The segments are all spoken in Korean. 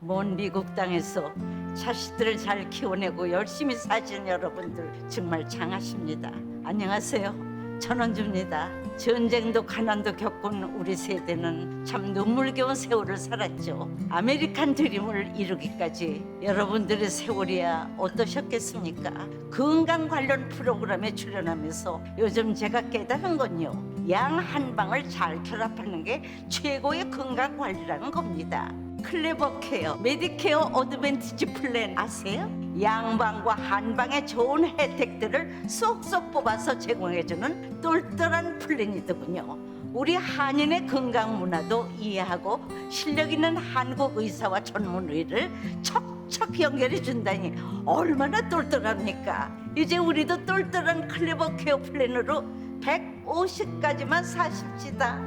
먼 미국 땅에서 자식들을 잘 키워내고 열심히 사신 여러분들 정말 장하십니다. 안녕하세요. 전원주입니다. 전쟁도 가난도 겪은 우리 세대는 참 눈물겨운 세월을 살았죠. 아메리칸 드림을 이루기까지 여러분들의 세월이야 어떠셨겠습니까? 건강 관련 프로그램에 출연하면서 요즘 제가 깨달은 건요, 양 한 방을 잘 결합하는 게 최고의 건강 관리라는 겁니다. 클레버 케어, 메디케어 어드밴티지 플랜 아세요? 양방과 한방의 좋은 혜택들을 쏙쏙 뽑아서 제공해주는 똘똘한 플랜이더군요. 우리 한인의 건강 문화도 이해하고 실력 있는 한국 의사와 전문의를 척척 연결해 준다니 얼마나 똘똘합니까? 이제 우리도 똘똘한 클레버 케어 플랜으로 150까지만 사십시다.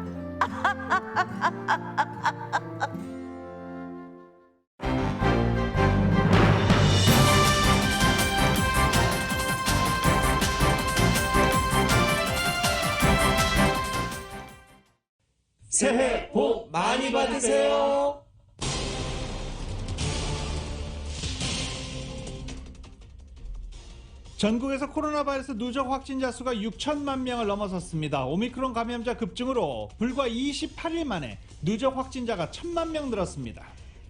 새해 복 많이 받으세요. 전국에서 코로나 바이러스 누적 확진자 수가 6천만 명을 넘어섰습니다. 오미크론 감염자 급증으로 불과 28일 만에 누적 확진자가 1,000만 명 늘었습니다.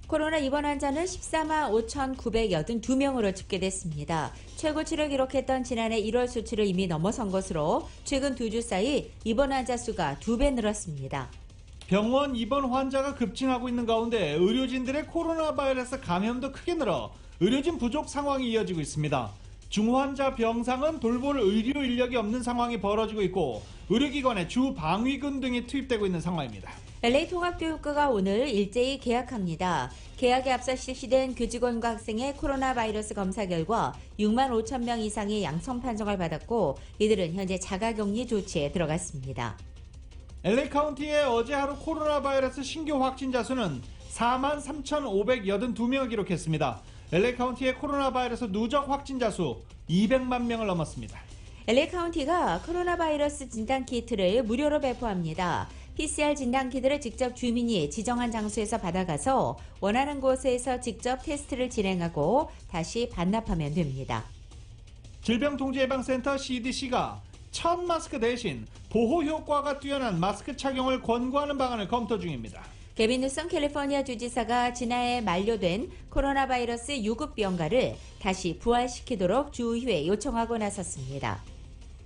코로나 입원 환자는 14만 5,982명으로 집계됐습니다. 최고치를 기록했던 지난해 1월 수치를 이미 넘어선 것으로 최근 2주 사이 입원 환자 수가 2배 늘었습니다. 병원 입원 환자가 급증하고 있는 가운데 의료진들의 코로나 바이러스 감염도 크게 늘어 의료진 부족 상황이 이어지고 있습니다. 중환자 병상은 돌볼 의료 인력이 없는 상황이 벌어지고 있고 의료기관에 주 방위군 등이 투입되고 있는 상황입니다. LA 통합교육과가 오늘 일제히 개학합니다. 개학에 앞서 실시된 교직원과 학생의 코로나 바이러스 검사 결과 6만 5천 명 이상의 양성 판정을 받았고 이들은 현재 자가격리 조치에 들어갔습니다. LA 카운티의 어제 하루 코로나 바이러스 신규 확진자 수는 4만 3,582명을 기록했습니다. LA 카운티의 코로나 바이러스 누적 확진자 수 200만 명을 넘었습니다. LA 카운티가 코로나 바이러스 진단 키트를 무료로 배포합니다. PCR 진단 키트를 직접 주민이 지정한 장소에서 받아가서 원하는 곳에서 직접 테스트를 진행하고 다시 반납하면 됩니다. 질병통제예방센터 CDC가 첫 마스크 대신 보호 효과가 뛰어난 마스크 착용을 권고하는 방안을 검토 중입니다. 게빈 뉴섬 캘리포니아 주지사가 지난해 만료된 코로나 바이러스 유급 병가를 다시 부활시키도록 주의회에 요청하고 나섰습니다.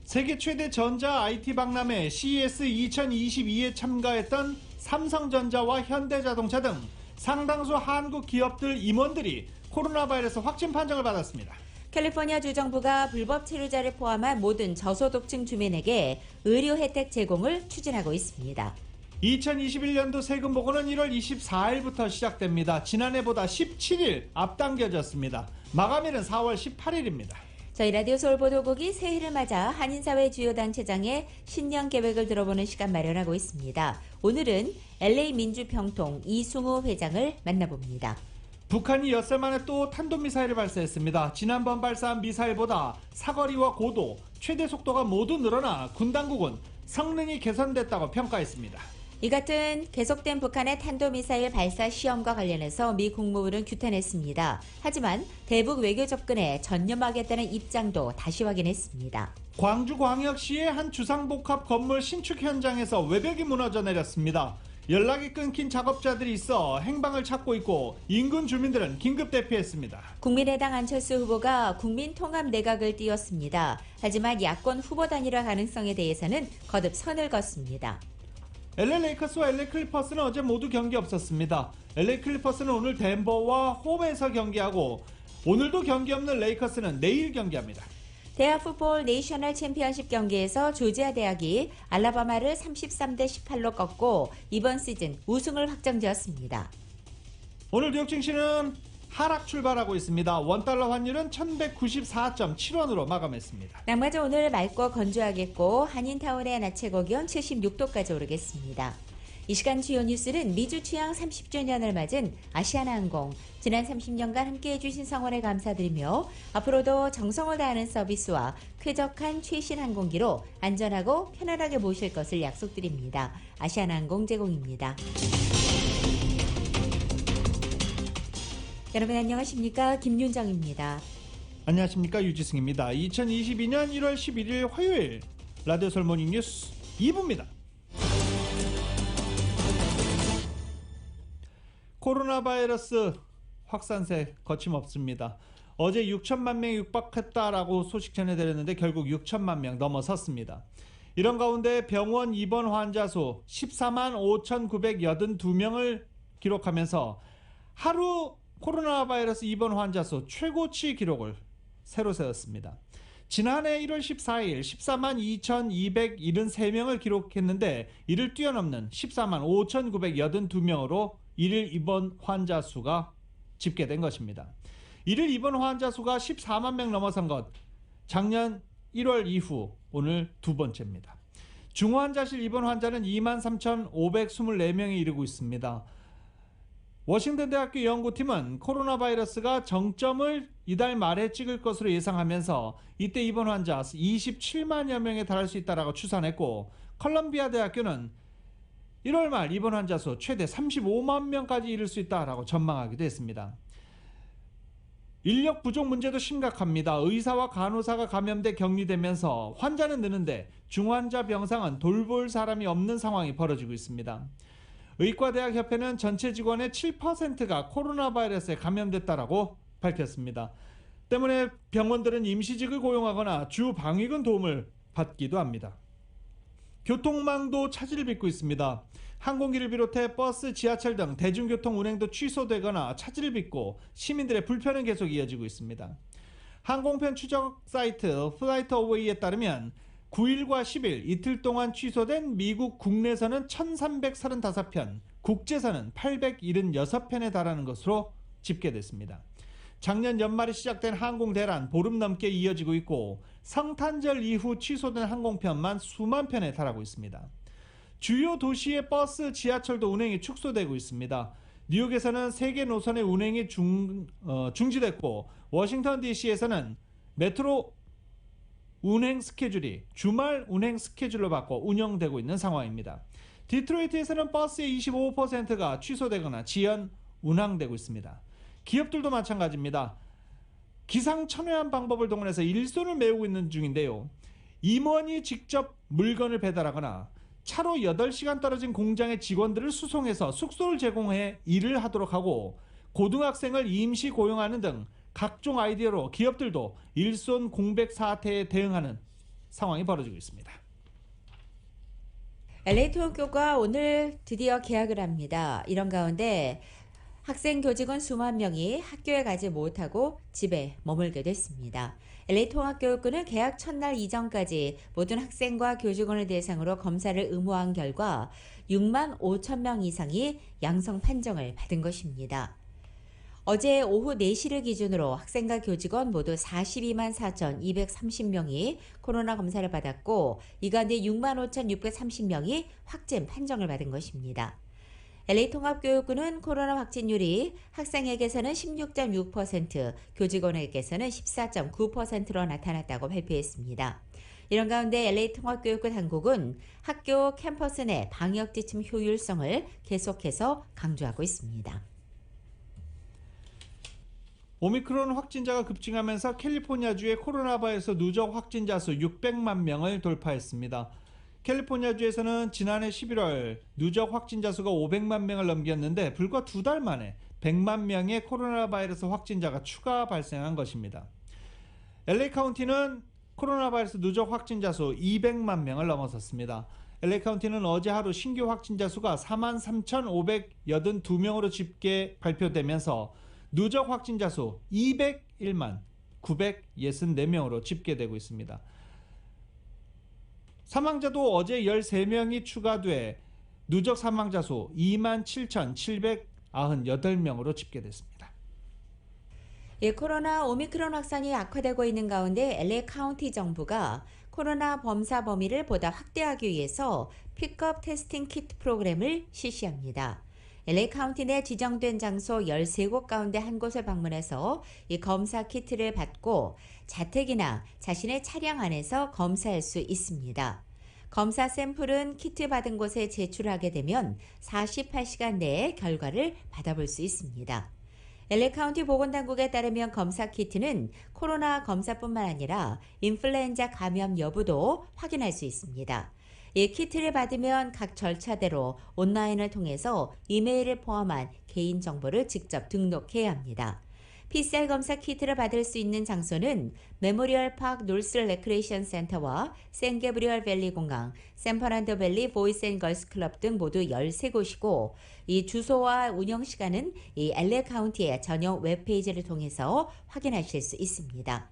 세계 최대 전자 IT 박람회 CES 2022에 참가했던 삼성전자와 현대자동차 등 상당수 한국 기업들 임원들이 코로나 바이러스 확진 판정을 받았습니다. 캘리포니아 주정부가 불법 체류자를 포함한 모든 저소득층 주민에게 의료 혜택 제공을 추진하고 있습니다. 2021년도 세금 보고는 1월 24일부터 시작됩니다. 지난해보다 17일 앞당겨졌습니다. 마감일은 4월 18일입니다. 저희 라디오 서울보도국이 새해를 맞아 한인사회 주요 단체장의 신년 계획을 들어보는 시간 마련하고 있습니다. 오늘은 LA 민주평통 이승우 회장을 만나봅니다. 북한이 엿새 만에 또 탄도미사일을 발사했습니다. 지난번 발사한 미사일보다 사거리와 고도, 최대 속도가 모두 늘어나 군 당국은 성능이 개선됐다고 평가했습니다. 이 같은 계속된 북한의 탄도미사일 발사 시험과 관련해서 미 국무부는 규탄했습니다. 하지만 대북 외교 접근에 전념하겠다는 입장도 다시 확인했습니다. 광주광역시의 한 주상복합 건물 신축 현장에서 외벽이 무너져 내렸습니다. 연락이 끊긴 작업자들이 있어 행방을 찾고 있고 인근 주민들은 긴급 대피했습니다. 국민의당 안철수 후보가 국민통합내각을 띄웠습니다. 하지만 야권 후보 단일화 가능성에 대해서는 거듭 선을 긋습니다. LA 레이커스와 LA 클리퍼스는 어제 모두 경기 없었습니다. LA 클리퍼스는 오늘 덴버와 홈에서 경기하고 오늘도 경기 없는 레이커스는 내일 경기합니다. 대학 풋볼 내셔널 챔피언십 경기에서 조지아 대학이 알라바마를 33대 18로 꺾고 이번 시즌 우승을 확정지었습니다. 오늘 뉴욕 증시는 하락 출발하고 있습니다. 원달러 환율은 1194.7원으로 마감했습니다. 낙마저 오늘 맑고 건조하겠고 한인타운의 낮 최고 기온 76도까지 오르겠습니다. 이 시간 주요 뉴스는 미주 취항 30주년을 맞은 아시아나항공 지난 30년간 함께해 주신 성원에 감사드리며 앞으로도 정성을 다하는 서비스와 쾌적한 최신 항공기로 안전하고 편안하게 모실 것을 약속드립니다. 아시아나항공 제공입니다. 여러분 안녕하십니까? 김윤정입니다. 안녕하십니까, 유지승입니다. 2022년 1월 11일 화요일 라디오 설모닝 뉴스 2부입니다. 코로나 바이러스 확산세 거침없습니다. 어제 6천만 명이 육박했다라고 소식 전해드렸는데 결국 6천만 명 넘어섰습니다. 이런 가운데 병원 입원 환자 수 14만 5,982명을 기록하면서 하루 코로나 바이러스 입원 환자 수 최고치 기록을 새로 세웠습니다. 지난해 1월 14일 14만 2,273명을 기록했는데 이를 뛰어넘는 14만 5,982명으로 일일 입원 환자 수가 집계된 것입니다. 일일 입원 환자 수가 14만 명 넘어선 것 작년 1월 이후 오늘 두 번째입니다. 중환자실 입원 환자는 23,524명에 이르고 있습니다. 워싱턴 대학교 연구팀은 코로나 바이러스가 정점을 이달 말에 찍을 것으로 예상하면서 이때 입원 환자 27만여 명에 달할 수 있다고 추산했고, 컬럼비아 대학교는 1월 말 입원 환자 수 최대 35만 명까지 이를 수 있다고 전망하기도 했습니다. 인력 부족 문제도 심각합니다. 의사와 간호사가 감염돼 격리되면서 환자는 느는데 중환자 병상은 돌볼 사람이 없는 상황이 벌어지고 있습니다. 의과대학협회는 전체 직원의 7%가 코로나 바이러스에 감염됐다고 밝혔습니다. 때문에 병원들은 임시직을 고용하거나 주 방위군 도움을 받기도 합니다. 교통망도 차질을 빚고 있습니다. 항공기를 비롯해 버스, 지하철 등 대중교통 운행도 취소되거나 차질을 빚고 시민들의 불편은 계속 이어지고 있습니다. 항공편 추적 사이트 플라이트 어웨이에 따르면 9일과 10일 이틀 동안 취소된 미국 국내선은 1,335편, 국제선은 876편에 달하는 것으로 집계됐습니다. 작년 연말에 시작된 항공 대란 보름 넘게 이어지고 있고 성탄절 이후 취소된 항공편만 수만 편에 달하고 있습니다. 주요 도시의 버스, 지하철도 운행이 축소되고 있습니다. 뉴욕에서는 3개 노선의 운행이 중지됐고 워싱턴 DC에서는 메트로 운행 스케줄이 주말 운행 스케줄로 바꿔 운영되고 있는 상황입니다. 디트로이트에서는 버스의 25%가 취소되거나 지연 운항되고 있습니다. 기업들도 마찬가지입니다. 기상천외한 방법을 동원해서 일손을 메우고 있는 중인데요. 임원이 직접 물건을 배달하거나 차로 8시간 떨어진 공장의 직원들을 수송해서 숙소를 제공해 일을 하도록 하고 고등학생을 임시 고용하는 등 각종 아이디어로 기업들도 일손 공백 사태에 대응하는 상황이 벌어지고 있습니다. LA 통학교가 오늘 드디어 개학을 합니다. 이런 가운데 학생 교직원 수만 명이 학교에 가지 못하고 집에 머물게 됐습니다. LA 통합교육부는 개학 첫날 이전까지 모든 학생과 교직원을 대상으로 검사를 의무화한 결과 6만 5천 명 이상이 양성 판정을 받은 것입니다. 어제 오후 4시를 기준으로 학생과 교직원 모두 42만 4,230명이 코로나 검사를 받았고 이 가운데 6만 5,630명이 확진 판정을 받은 것입니다. LA통합교육부는 코로나 확진율이 학생에게서는 16.6%, 교직원에게서는 14.9%로 나타났다고 발표했습니다. 이런 가운데 LA통합교육부 당국은 학교 캠퍼스 내 방역지침 효율성을 계속해서 강조하고 있습니다. 오미크론 확진자가 급증하면서 캘리포니아주의 코로나 바이러스 누적 확진자 수 600만 명을 돌파했습니다. 캘리포니아주에서는 지난해 11월 누적 확진자 수가 500만 명을 넘겼는데 불과 2달 만에 100만 명의 코로나 바이러스 확진자가 추가 발생한 것입니다. LA 카운티는 코로나 바이러스 누적 확진자 수 200만 명을 넘어섰습니다. LA 카운티는 어제 하루 신규 확진자 수가 43,582명으로 집계 발표되면서 누적 확진자 수 201만 964명으로 집계되고 있습니다. 사망자도 어제 13명이 추가돼 누적 사망자 수 27,798명으로 집계됐습니다. 코로나 오미크론 확산이 악화되고 있는 가운데 LA 카운티 정부가 코로나 범사 범위를 보다 확대하기 위해서 픽업 테스팅 키트 프로그램을 실시합니다. LA 카운티 내 지정된 장소 13곳 가운데 한 곳을 방문해서 이 검사 키트를 받고 자택이나 자신의 차량 안에서 검사할 수 있습니다. 검사 샘플은 키트 받은 곳에 제출하게 되면 48시간 내에 결과를 받아볼 수 있습니다. LA 카운티 보건당국에 따르면 검사 키트는 코로나 검사뿐만 아니라 인플루엔자 감염 여부도 확인할 수 있습니다. 이 키트를 받으면 각 절차대로 온라인을 통해서 이메일을 포함한 개인정보를 직접 등록해야 합니다. PCR 검사 키트를 받을 수 있는 장소는 메모리얼 파크 놀스 레크레이션 센터와 샌게브리얼 밸리 공항, 샌퍼란도 밸리 보이스 앤 걸스 클럽 등 모두 13곳이고 이 주소와 운영 시간은 이 LA 카운티의 전용 웹페이지를 통해서 확인하실 수 있습니다.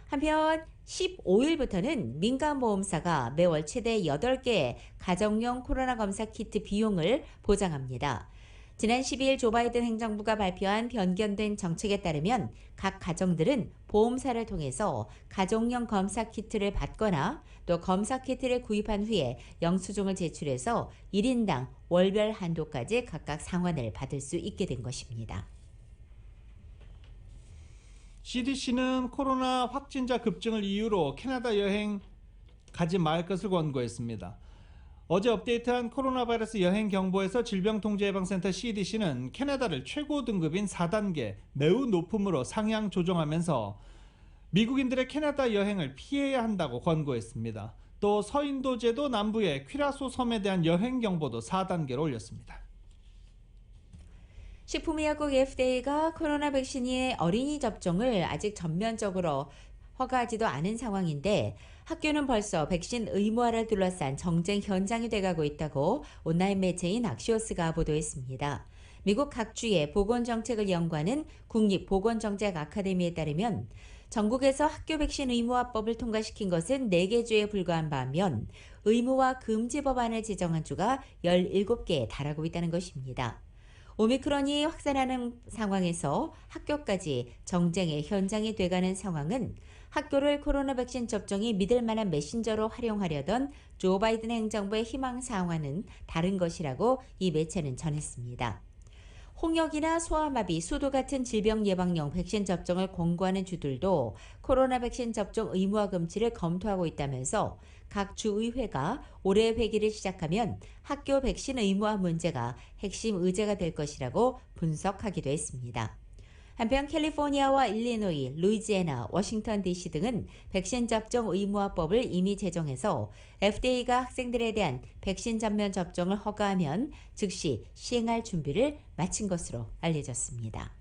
한편 15일부터는 민간보험사가 매월 최대 8개의 가정용 코로나 검사 키트 비용을 보장합니다. 지난 12일 조 바이든 행정부가 발표한 변경된 정책에 따르면 각 가정들은 보험사를 통해서 가정용 검사 키트를 받거나 또 검사 키트를 구입한 후에 영수증을 제출해서 1인당 월별 한도까지 각각 상환을 받을 수 있게 된 것입니다. CDC는 코로나 확진자 급증을 이유로 캐나다 여행 가지 말 것을 권고했습니다. 어제 업데이트한 코로나 바이러스 여행 경보에서 질병통제예방센터 CDC는 캐나다를 최고 등급인 4단계 매우 높음으로 상향 조정하면서 미국인들의 캐나다 여행을 피해야 한다고 권고했습니다. 또 서인도제도 남부의 퀴라소 섬에 대한 여행 경보도 4단계로 올렸습니다. 식품의약국 FDA가 코로나 백신의 어린이 접종을 아직 전면적으로 허가하지도 않은 상황인데 학교는 벌써 백신 의무화를 둘러싼 정쟁 현장이 돼가고 있다고 온라인 매체인 악시오스가 보도했습니다. 미국 각주의 보건정책을 연구하는 국립보건정책 아카데미에 따르면 전국에서 학교 백신 의무화법을 통과시킨 것은 4개 주에 불과한 반면 의무화 금지 법안을 제정한 주가 17개에 달하고 있다는 것입니다. 오미크론이 확산하는 상황에서 학교까지 정쟁의 현장이 돼가는 상황은 학교를 코로나 백신 접종이 믿을 만한 메신저로 활용하려던 조 바이든 행정부의 희망 사항과는 다른 것이라고 이 매체는 전했습니다. 홍역이나 소아마비, 수도 같은 질병 예방용 백신 접종을 권고하는 주들도 코로나 백신 접종 의무화 금지를 검토하고 있다면서 각 주의회가 올해 회기를 시작하면 학교 백신 의무화 문제가 핵심 의제가 될 것이라고 분석하기도 했습니다. 한편 캘리포니아와 일리노이, 루이지애나, 워싱턴 DC 등은 백신 접종 의무화법을 이미 제정해서 FDA가 학생들에 대한 백신 전면 접종을 허가하면 즉시 시행할 준비를 마친 것으로 알려졌습니다.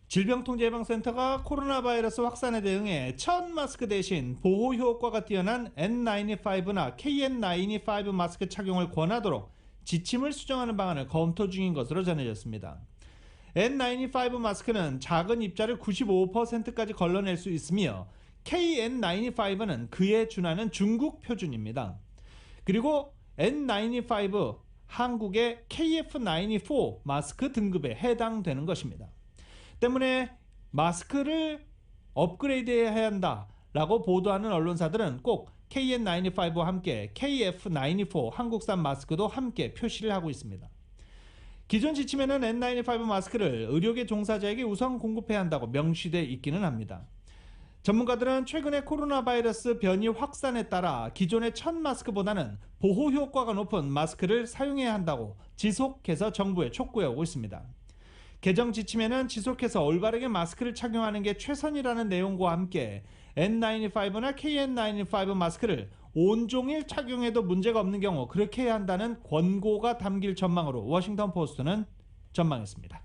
질병통제예방센터가 코로나 바이러스 확산에 대응해 첫 마스크 대신 보호 효과가 뛰어난 N95나 KN95 마스크 착용을 권하도록 지침을 수정하는 방안을 검토 중인 것으로 전해졌습니다. N95 마스크는 작은 입자를 95%까지 걸러낼 수 있으며 KN95는 그에 준하는 중국 표준입니다. 그리고 N95 한국의 KF94 마스크 등급에 해당되는 것입니다. 때문에 마스크를 업그레이드해야 한다라고 보도하는 언론사들은 꼭 KN95와 함께 KF94 한국산 마스크도 함께 표시를 하고 있습니다. 기존 지침에는 N95 마스크를 의료계 종사자에게 우선 공급해야 한다고 명시되어 있기는 합니다. 전문가들은 최근에 코로나 바이러스 변이 확산에 따라 기존의 첫 마스크보다는 보호 효과가 높은 마스크를 사용해야 한다고 지속해서 정부에 촉구해오고 있습니다. 개정 지침에는 지속해서 올바르게 마스크를 착용하는 게 최선이라는 내용과 함께 N95나 KN95 마스크를 온종일 착용해도 문제가 없는 경우 그렇게 해야 한다는 권고가 담길 전망으로 워싱턴 포스트는 전망했습니다.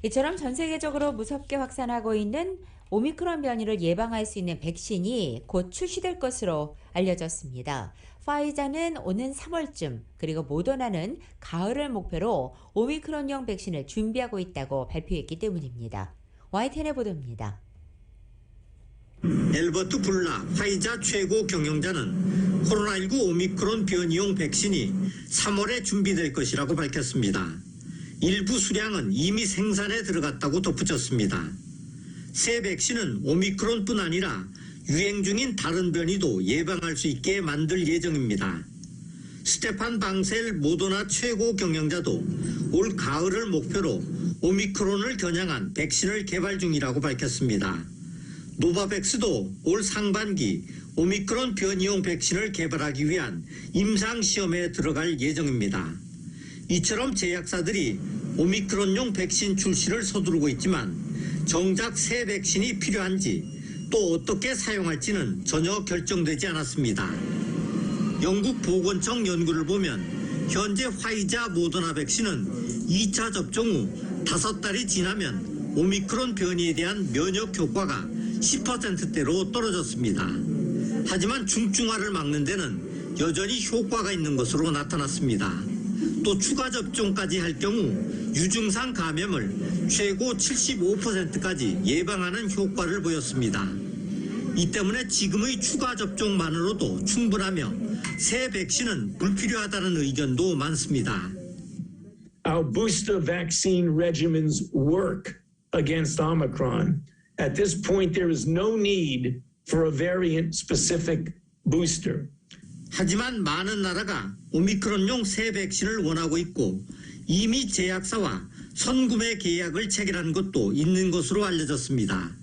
이처럼 전 세계적으로 무섭게 확산하고 있는 오미크론 변이를 예방할 수 있는 백신이 곧 출시될 것으로 알려졌습니다. 파이자는 오는 3월쯤 그리고 모더나는 가을을 목표로 오미크론용 백신을 준비하고 있다고 발표했기 때문입니다. YTN의 보도입니다. 엘버트 불라 화이자 최고 경영자는 코로나19 오미크론 변이용 백신이 3월에 준비될 것이라고 밝혔습니다. 일부 수량은 이미 생산에 들어갔다고 덧붙였습니다. 새 백신은 오미크론뿐 아니라 유행 중인 다른 변이도 예방할 수 있게 만들 예정입니다. 스테판 방셀 모더나 최고 경영자도 올 가을을 목표로 오미크론을 겨냥한 백신을 개발 중이라고 밝혔습니다. 노바백스도 올 상반기 오미크론 변이용 백신을 개발하기 위한 임상시험에 들어갈 예정입니다. 이처럼 제약사들이 오미크론용 백신 출시를 서두르고 있지만 정작 새 백신이 필요한지 또 어떻게 사용할지는 전혀 결정되지 않았습니다. 영국 보건청 연구를 보면 현재 화이자 모더나 백신은 2차 접종 후 5달이 지나면 오미크론 변이에 대한 면역 효과가 10%대로 떨어졌습니다. 하지만 중증화를 막는 데는 여전히 효과가 있는 것으로 나타났습니다. 또 추가 접종까지 할 경우 유증상 감염을 최고 75%까지 예방하는 효과를 보였습니다. 이 때문에 지금의 추가 접종만으로도 충분하며 새 백신은 불필요하다는 의견도 많습니다. Our booster vaccine regimens work against Omicron. At this point, there is no need for a variant-specific booster. 하지만 많은 나라가 오미크론용 새 백신을 원하고 있고 이미 제약사와 선구매 계약을 체결한 것도 있는 것으로 알려졌습니다.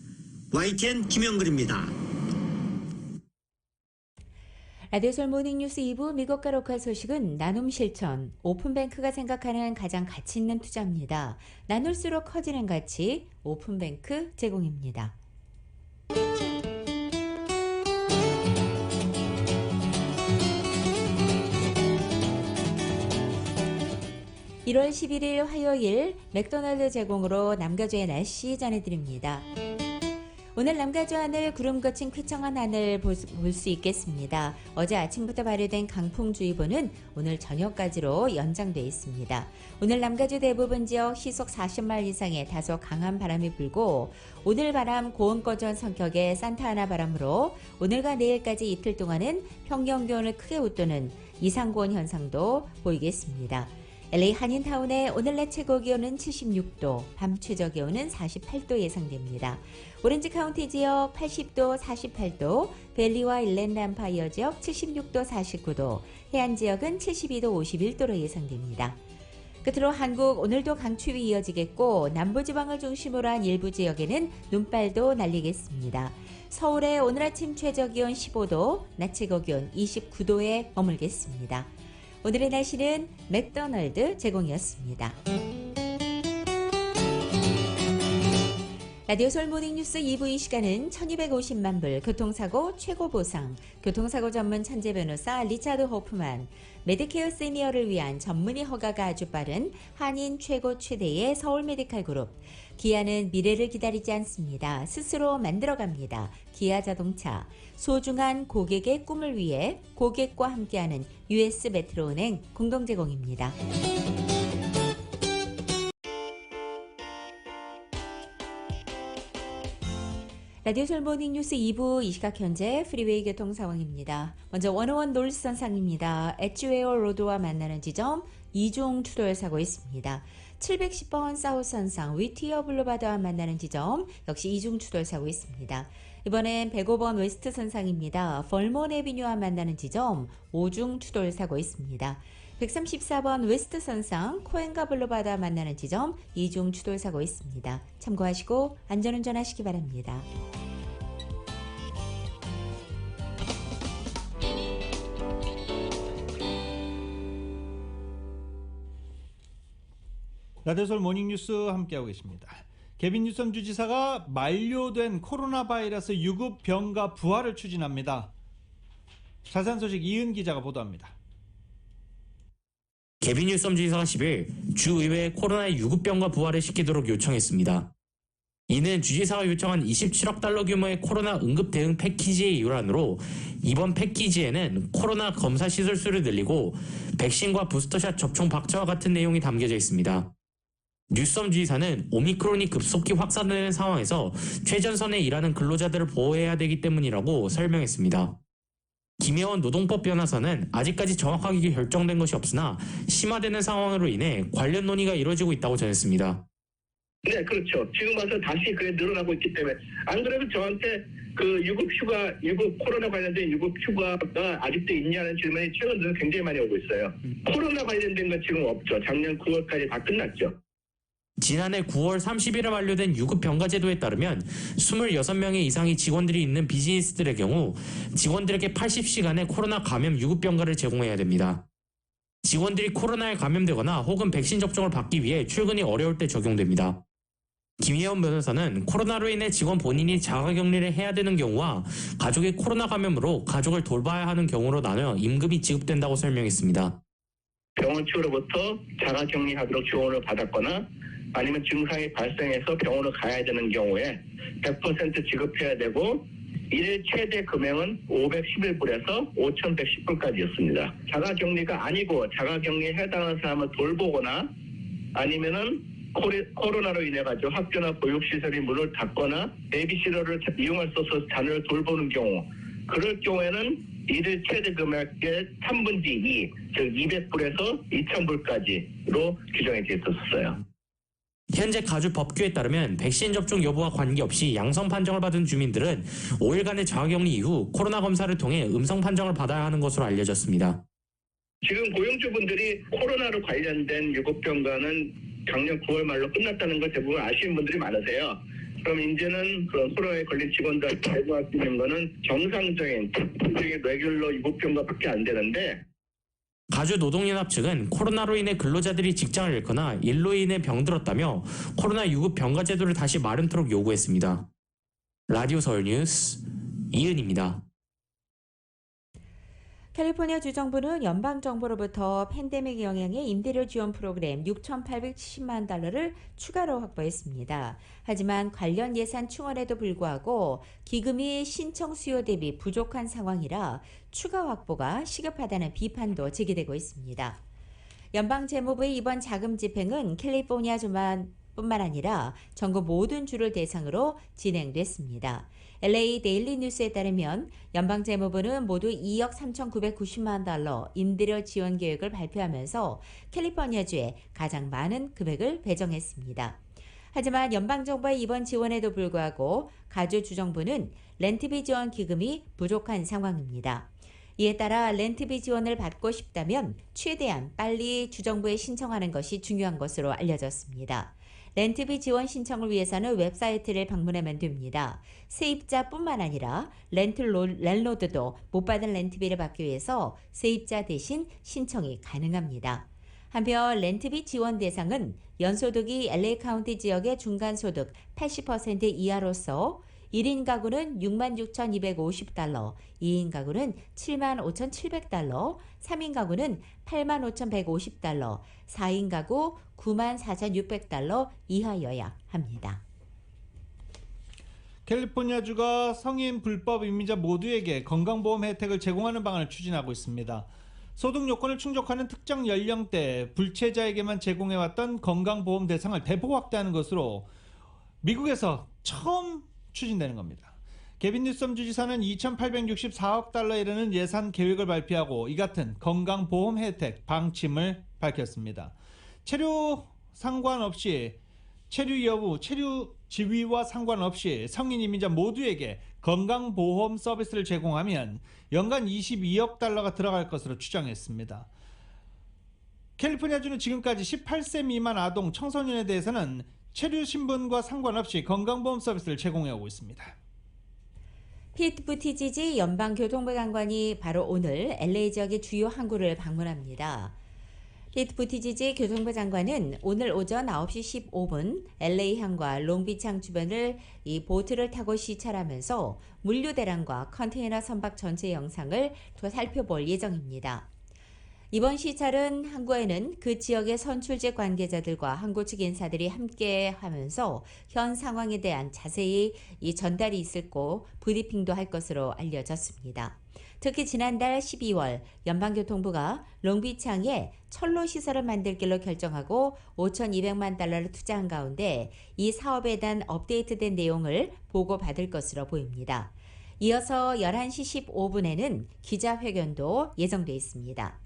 YTN 김영근입니다. 라디오솔 모닝뉴스 2부 미국과 로컬 소식은 나눔 실천, 오픈뱅크가 생각하는 가장 가치 있는 투자입니다. 나눌수록 커지는 가치, 오픈뱅크 제공입니다. 1월 11일 화요일 맥도날드 제공으로 남가주의 날씨 전해드립니다. 오늘 남가주 하늘 구름 거친 쾌청한 하늘 볼 수 있겠습니다. 어제 아침부터 발효된 강풍주의보는 오늘 저녁까지로 연장돼 있습니다. 오늘 남가주 대부분 지역 시속 40마일 이상의 다소 강한 바람이 불고 오늘 바람 고온거전 성격의 산타아나 바람으로 오늘과 내일까지 이틀 동안은 평년 기온을 크게 웃도는 이상고온 현상도 보이겠습니다. LA 한인타운의 오늘 낮 최고 기온은 76도, 밤 최저 기온은 48도 예상됩니다. 오렌지 카운티 지역 80도, 48도, 벨리와 일랜드 암파이어 지역 76도, 49도, 해안 지역은 72도, 51도로 예상됩니다. 끝으로 한국 오늘도 강추위 이어지겠고 남부지방을 중심으로 한 일부 지역에는 눈발도 날리겠습니다. 서울의 오늘 아침 최저 기온 15도, 낮 최고 기온 29도에 머물겠습니다. 오늘의 날씨는 맥도날드 제공이었습니다. 라디오 솔 모닝뉴스 2부 이 시간은 1250만 불 교통사고 최고 보상, 교통사고 전문 천재 변호사 리차드 호프만, 메디케어 시니어를 위한 전문의 허가가 아주 빠른 한인 최고 최대의 서울 메디칼 그룹, 기아는 미래를 기다리지 않습니다. 스스로 만들어갑니다. 기아 자동차, 소중한 고객의 꿈을 위해 고객과 함께하는 US 메트로은행 공동 제공입니다. 라디오 솔 모닝뉴스 2부 이 시각 현재 프리웨이 교통 상황입니다. 먼저 101 노스선상입니다. 엣지웨어 로드와 만나는 지점 2종 추돌 사고 있습니다. 710번 사우선상 위티어 블루바드와 만나는 지점 역시 2종 추돌 사고 있습니다. 이번엔 105번 웨스트 선상입니다. 벌몬 에비뉴와 만나는 지점 5중 추돌 사고 있습니다. 134번 웨스트 선상 코엔가 블루바드와 만나는 지점 2중 추돌 사고 있습니다. 참고하시고 안전운전 하시기 바랍니다. 라디오솔 모닝뉴스 함께하고 계십니다. 개빈 뉴섬 주지사가 만료된 코로나 바이러스 유급 병가 부활을 추진합니다. 자세한 소식 이은 기자가 보도합니다. 개빈 뉴섬 주지사가 10일 주의회에 코로나 유급 병가 부활을 시키도록 요청했습니다. 이는 주지사가 요청한 27억 달러 규모의 코로나 응급 대응 패키지의 일환으로 이번 패키지에는 코로나 검사 시설 수를 늘리고 백신과 부스터샷 접종 박차와 같은 내용이 담겨져 있습니다. 뉴섬 주지사는 오미크론이 급속히 확산되는 상황에서 최전선에 일하는 근로자들을 보호해야 되기 때문이라고 설명했습니다. 김혜원 노동법 변호사는 아직까지 정확하게 결정된 것이 없으나 심화되는 상황으로 인해 관련 논의가 이루어지고 있다고 전했습니다. 네, 그렇죠. 지금 와서 다시 그게 늘어나고 있기 때문에 안 그래도 저한테 그 유급 코로나 관련된 유급 휴가가 아직도 있냐는 질문이 최근 들어 굉장히 많이 오고 있어요. 코로나 관련된 건 지금 없죠. 작년 9월까지 다 끝났죠. 지난해 9월 30일에 만료된 유급 병가 제도에 따르면 26명 이상의 직원들이 있는 비즈니스들의 경우 직원들에게 80시간의 코로나 감염 유급 병가를 제공해야 됩니다. 직원들이 코로나에 감염되거나 혹은 백신 접종을 받기 위해 출근이 어려울 때 적용됩니다. 김혜원 변호사는 코로나로 인해 직원 본인이 자가격리를 해야 되는 경우와 가족이 코로나 감염으로 가족을 돌봐야 하는 경우로 나눠 임금이 지급된다고 설명했습니다. 병원 측으로부터 자가격리하도록 지원을 받았거나 아니면 증상이 발생해서 병원을 가야 되는 경우에 100% 지급해야 되고 일 최대 금액은 511불에서 5,110불까지였습니다. 자가격리가 아니고 자가격리에 해당하는 사람을 돌보거나 아니면은 코로나로 인해 가지고 학교나 보육시설이 문을 닫거나 베이비시터를 이용할 수 없어서 자녀를 돌보는 경우, 그럴 경우에는 일일 최대 금액의 3분의 2, 즉 200불에서 2,000불까지로 규정이 되어 있었어요. 현재 가주 법규에 따르면 백신 접종 여부와 관계없이 양성 판정을 받은 주민들은 5일간의 자가격리 이후 코로나 검사를 통해 음성 판정을 받아야 하는 것으로 알려졌습니다. 지금 고용주분들이 코로나로 관련된 유급병가는 작년 9월 말로 끝났다는 걸 대부분 아시는 분들이 많으세요. 그럼 이제는 그런 코로나에 걸린 직원들한테 제공할 수 있는 거는 정상적인 레귤러 유급병가밖에 안 되는데, 가주 노동연합 측은 코로나로 인해 근로자들이 직장을 잃거나 일로 인해 병들었다며 코로나 유급 병가 제도를 다시 마련토록 요구했습니다. 라디오 서울 뉴스 이은입니다. 캘리포니아 주정부는 연방정부로부터 팬데믹 영향의 임대료 지원 프로그램 6,870만 달러를 추가로 확보했습니다. 하지만 관련 예산 충원에도 불구하고 기금이 신청 수요 대비 부족한 상황이라 추가 확보가 시급하다는 비판도 제기되고 있습니다. 연방재무부의 이번 자금 집행은 캘리포니아주만 뿐만 아니라 전국 모든 주를 대상으로 진행됐습니다. LA 데일리 뉴스에 따르면 연방재무부는 모두 2억 3,990만 달러 임대료 지원 계획을 발표하면서 캘리포니아주에 가장 많은 금액을 배정했습니다. 하지만 연방정부의 이번 지원에도 불구하고 가주 주정부는 렌트비 지원 기금이 부족한 상황입니다. 이에 따라 렌트비 지원을 받고 싶다면 최대한 빨리 주정부에 신청하는 것이 중요한 것으로 알려졌습니다. 렌트비 지원 신청을 위해서는 웹사이트를 방문하면 됩니다. 세입자뿐만 아니라 렌트로드도 못 받은 렌트비를 받기 위해서 세입자 대신 신청이 가능합니다. 한편 렌트비 지원 대상은 연소득이 LA 카운티 지역의 중간소득 80% 이하로서 1인 가구는 66,250달러, 2인 가구는 75,700달러, 3인 가구는 85,150달러, 4인 가구 94,600달러 이하여야 합니다. 캘리포니아주가 성인 불법 이민자 모두에게 건강보험 혜택을 제공하는 방안을 추진하고 있습니다. 소득 요건을 충족하는 특정 연령대 불체자에게만 제공해왔던 건강보험 대상을 대폭 확대하는 것으로 미국에서 처음 추진되는 겁니다. 게빈 뉴섬 주지사는 2,864억 달러에 이르는 예산 계획을 발표하고 이 같은 건강보험 혜택 방침을 밝혔습니다. 체류 상관없이 체류 여부, 체류 지위와 상관없이 성인 이민자 모두에게 건강보험 서비스를 제공하면 연간 22억 달러가 들어갈 것으로 추정했습니다. 캘리포니아주는 지금까지 18세 미만 아동 청소년에 대해서는 체류 신분과 상관없이 건강보험 서비스를 제공해오고 있습니다. 피트 부티지지 연방교통부 장관이 바로 오늘 LA 지역의 주요 항구를 방문합니다. 피트 부티지지 교통부 장관은 오늘 오전 9시 15분 LA항과 롱비치항 주변을 이 보트를 타고 시찰하면서 물류대란과 컨테이너 선박 전체 영상을 살펴볼 예정입니다. 이번 시찰은 항구에는 그 지역의 선출직 관계자들과 항구 측 인사들이 함께 하면서 현 상황에 대한 자세히 전달이 있을 거 브리핑도 할 것으로 알려졌습니다. 특히 지난달 12월 연방교통부가 롱비치항에 철로 시설을 만들 길로 결정하고 5,200만 달러를 투자한 가운데 이 사업에 대한 업데이트된 내용을 보고받을 것으로 보입니다. 이어서 11시 15분에는 기자회견도 예정돼 있습니다.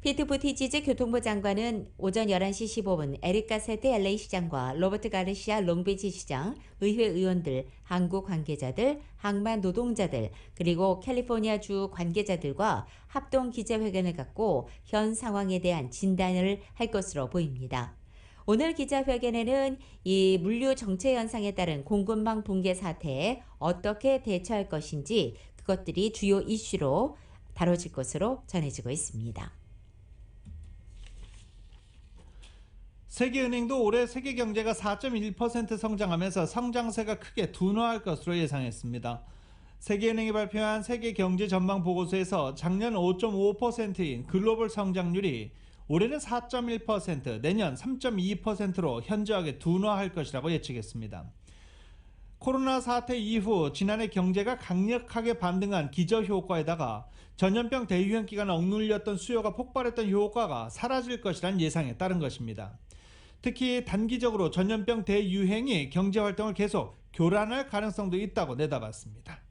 피트 부티지지 교통부 장관은 오전 11시 15분 에릭 가세트 LA 시장과 로버트 가르시아 롱비치 시장, 의회 의원들, 항구 관계자들, 항만 노동자들, 그리고 캘리포니아주 관계자들과 합동 기자회견을 갖고 현 상황에 대한 진단을 할 것으로 보입니다. 오늘 기자회견에는 이 물류 정체 현상에 따른 공급망 붕괴 사태에 어떻게 대처할 것인지 그것들이 주요 이슈로 다뤄질 것으로 전해지고 있습니다. 세계은행도 올해 세계 경제가 4.1% 성장하면서 성장세가 크게 둔화할 것으로 예상했습니다. 세계은행이 발표한 세계 경제 전망 보고서에서 작년 5.5%인 글로벌 성장률이 올해는 4.1%, 내년 3.2%로 현저하게 둔화할 것이라고 예측했습니다. 코로나 사태 이후 지난해 경제가 강력하게 반등한 기저효과에다가 전염병 대유행 기간 억눌렸던 수요가 폭발했던 효과가 사라질 것이란 예상에 따른 것입니다. 특히 단기적으로 전염병 대유행이 경제활동을 계속 교란할 가능성도 있다고 내다봤습니다.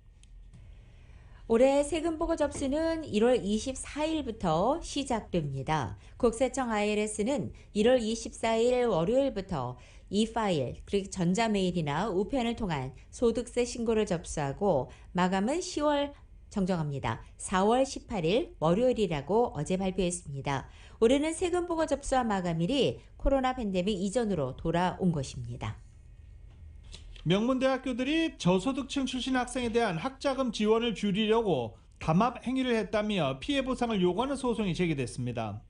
올해 세금보고 접수는 1월 24일부터 시작됩니다. 국세청 IRS는 1월 24일 월요일부터 e-파일, 그리고 전자메일이나 우편을 통한 소득세 신고를 접수하고 마감은 10월 정정합니다. 4월 18일 월요일이라고 어제 발표했습니다. 올해는 세금보고 접수와 마감일이 코로나 팬데믹 이전으로 돌아온 것입니다. 명문대학교들이 저소득층 출신 학생에 대한 학자금 지원을 줄이려고 담합 행위를 했다며 피해 보상을 요구하는 소송이 제기됐습니다.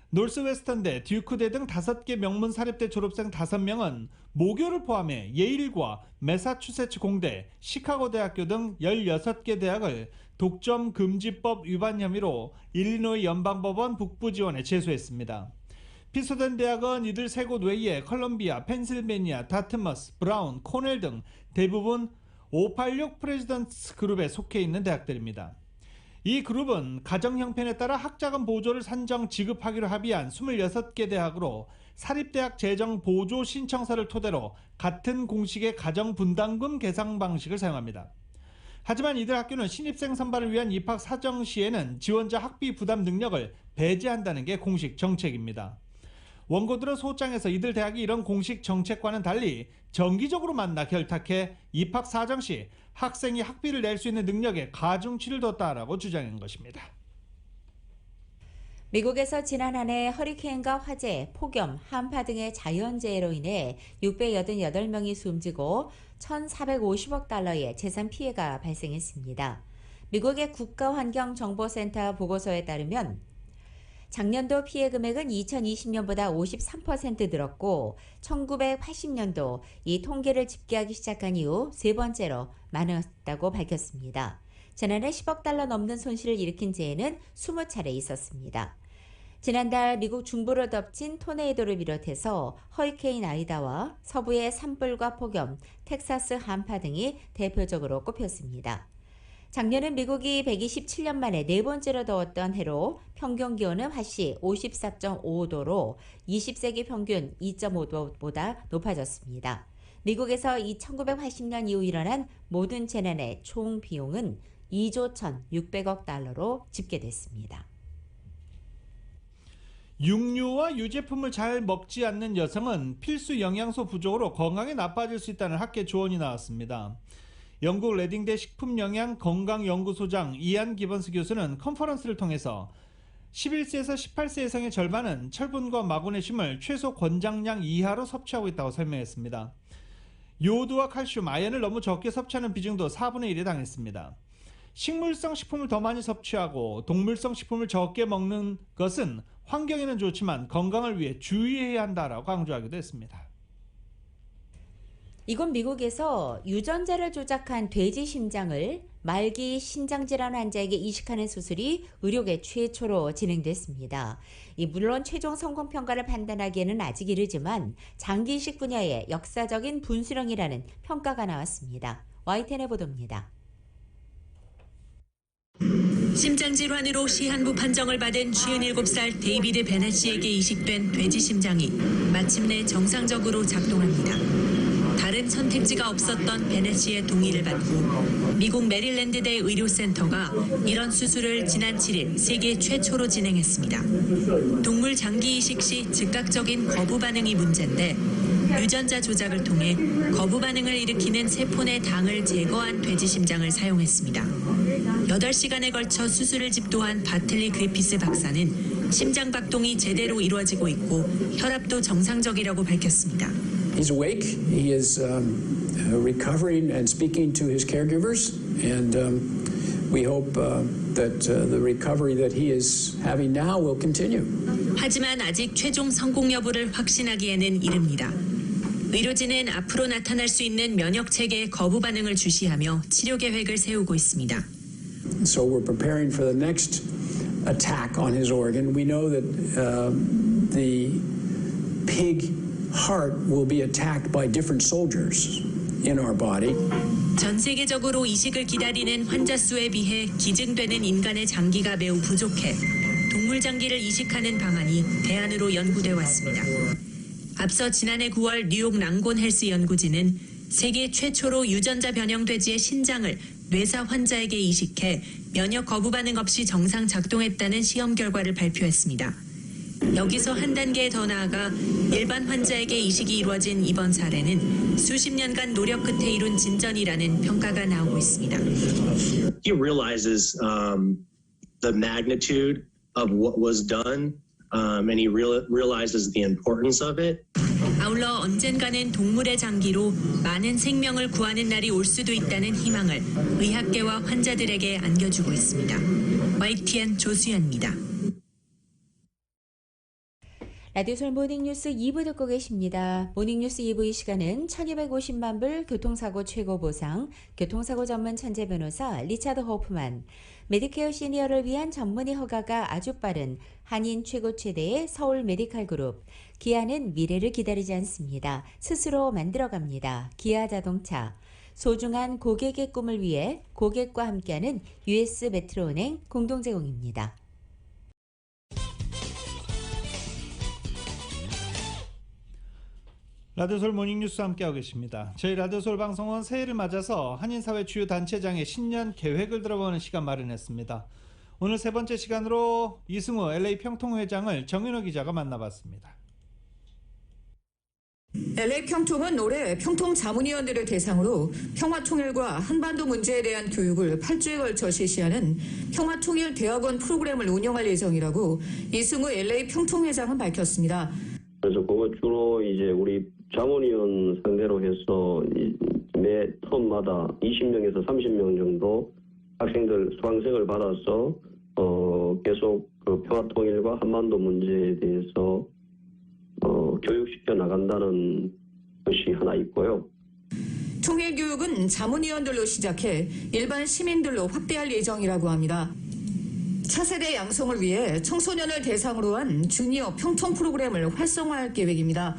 노스웨스턴대, 듀크대 등 5개 명문 사립대 졸업생 5명은 모교를 포함해 예일과 매사추세츠 공대, 시카고 대학교 등 16개 대학을 독점 금지법 위반 혐의로 일리노이 연방법원 북부지원에 제소했습니다. 피소된 대학은 이들 3곳 외에 컬럼비아, 펜실베니아, 다트머스, 브라운, 코넬 등 대부분 586 프레지던트 그룹에 속해 있는 대학들입니다. 이 그룹은 가정 형편에 따라 학자금 보조를 산정 지급하기로 합의한 26개 대학으로 사립대학 재정 보조 신청서를 토대로 같은 공식의 가정 분담금 계산 방식을 사용합니다. 하지만 이들 학교는 신입생 선발을 위한 입학 사정 시에는 지원자 학비 부담 능력을 배제한다는 게 공식 정책입니다. 원고들은 소장에서 이들 대학이 이런 공식 정책과는 달리 정기적으로 만나 결탁해 입학 사정 시 학생이 학비를 낼 수 있는 능력에 가중치를 뒀다라고 주장한 것입니다. 미국에서 지난 한 해 허리케인과 화재, 폭염, 한파 등의 자연재해로 인해 688명이 숨지고 1,450억 달러의 재산 피해가 발생했습니다. 미국의 국가환경정보센터 보고서에 따르면 작년도 피해 금액은 2020년보다 53% 늘었고 1980년도 이 통계를 집계하기 시작한 이후 3번째로 많았다고 밝혔습니다. 지난해 10억 달러 넘는 손실을 일으킨 재해는 20차례 있었습니다. 지난달 미국 중부를 덮친 토네이도를 비롯해서 허리케인 아이다와 서부의 산불과 폭염, 텍사스 한파 등이 대표적으로 꼽혔습니다. 작년은 미국이 127년 만에 4번째로 더웠던 해로 평균 기온은 화씨 54.5도로 20세기 평균 2.5도보다 높아졌습니다. 미국에서 1980년 이후 일어난 모든 재난의 총 비용은 2조 1,600억 달러로 집계됐습니다. 육류와 유제품을 잘 먹지 않는 여성은 필수 영양소 부족으로 건강에 나빠질 수 있다는 학계 조언이 나왔습니다. 영국 레딩대 식품영양 건강연구소장 이안 기번스 교수는 컨퍼런스를 통해서 11세에서 18세 여성의 절반은 철분과 마그네슘을 최소 권장량 이하로 섭취하고 있다고 설명했습니다. 요오드와 칼슘, 아연을 너무 적게 섭취하는 비중도 4분의 1에 해당했습니다. 식물성 식품을 더 많이 섭취하고 동물성 식품을 적게 먹는 것은 환경에는 좋지만 건강을 위해 주의해야 한다라고 강조하기도 했습니다. 이건 미국에서 유전자를 조작한 돼지 심장을 말기 신장질환 환자에게 이식하는 수술이 의료계 최초로 진행됐습니다. 물론 최종 성공평가를 판단하기에는 아직 이르지만 장기 이식 분야의 역사적인 분수령이라는 평가가 나왔습니다. YTN의 보도입니다. 심장질환으로 시한부 판정을 받은 57살 데이비드 베넷 씨에게 이식된 돼지 심장이 마침내 정상적으로 작동합니다. 다른 선택지가 없었던 베넷 씨의 동의를 받고 미국 메릴랜드대 의료센터가 이런 수술을 지난 7일 세계 최초로 진행했습니다. 동물 장기 이식 시 즉각적인 거부 반응이 문제인데 유전자 조작을 통해 거부 반응을 일으키는 세포 내 당을 제거한 돼지 심장을 사용했습니다. 8시간에 걸쳐 수술을 집도한 바틀리 그리피스 박사는 심장 박동이 제대로 이루어지고 있고 혈압도 정상적이라고 밝혔습니다. He's awake. He is recovering and speaking to his caregivers, and we hope that the recovery that he is having now will continue. 하지만 아직 최종 성공 여부를 확신하기에는 이릅니다. 의료진은 앞으로 나타날 수 있는 면역 체계의 거부 반응을 주시하며 치료 계획을 세우고 있습니다. So we're preparing for the next attack on his organ. We know that the pig heart will be attacked by different soldiers in our body. 전 세계적으로 이식을 기다리는 환자 수에 비해 기증되는 인간의 장기가 매우 부족해 동물 장기를 이식하는 방안이 대안으로 연구돼 왔습니다. 앞서 지난해 9월 뉴욕 랑곤 헬스 연구진은 세계 최초로 유전자 변형 돼지의 신장을 뇌사 환자에게 이식해 면역 거부 반응 없이 정상 작동했다는 시험 결과를 발표했습니다. 여기서 한 단계 더 나아가 일반 환자에게 이식이 이루어진 이번 사례는 수십 년간 노력 끝에 이룬 진전이라는 평가가 나오고 있습니다. He realizes the magnitude of what was done, and he realizes the importance of it. 아울러 언젠가는 동물의 장기로 많은 생명을 구하는 날이 올 수도 있다는 희망을 의학계와 환자들에게 안겨주고 있습니다. YTN 조수연입니다. 라디오솔 모닝뉴스 2부 듣고 계십니다. 모닝뉴스 2부 이 시간은 1250만 불 교통사고 최고 보상, 교통사고 전문 천재 변호사 리차드 호프만, 메디케어 시니어를 위한 전문의 허가가 아주 빠른 한인 최고 최대의 서울 메디칼 그룹, 기아는 미래를 기다리지 않습니다. 스스로 만들어갑니다. 기아 자동차, 소중한 고객의 꿈을 위해 고객과 함께하는 US 메트로은행 공동 제공입니다. 라디오솔 모닝뉴스 함께하고 계십니다. 저희 라디오솔 방송은 새해를 맞아서 한인사회 주요 단체장의 신년 계획을 들어보는 시간 마련했습니다. 오늘 세 번째 시간으로 이승우 LA 평통회장을 정윤호 기자가 만나봤습니다. LA 평통은 올해 평통 자문위원들을 대상으로 평화통일과 한반도 문제에 대한 교육을 8주에 걸쳐 실시하는 평화통일 대학원 프로그램을 운영할 예정이라고 이승우 LA 평통회장은 밝혔습니다. 그래서 그거 주로 이제 우리 자문위원 상대로 해서 매 텀마다 20명에서 30명 정도 학생들 수강생을 받아서 계속 그 평화통일과 한반도 문제에 대해서 교육시켜 나간다는 것이 하나 있고요. 통일교육은 자문위원들로 시작해 일반 시민들로 확대할 예정이라고 합니다. 차세대 양성을 위해 청소년을 대상으로 한 주니어 평통 프로그램을 활성화할 계획입니다.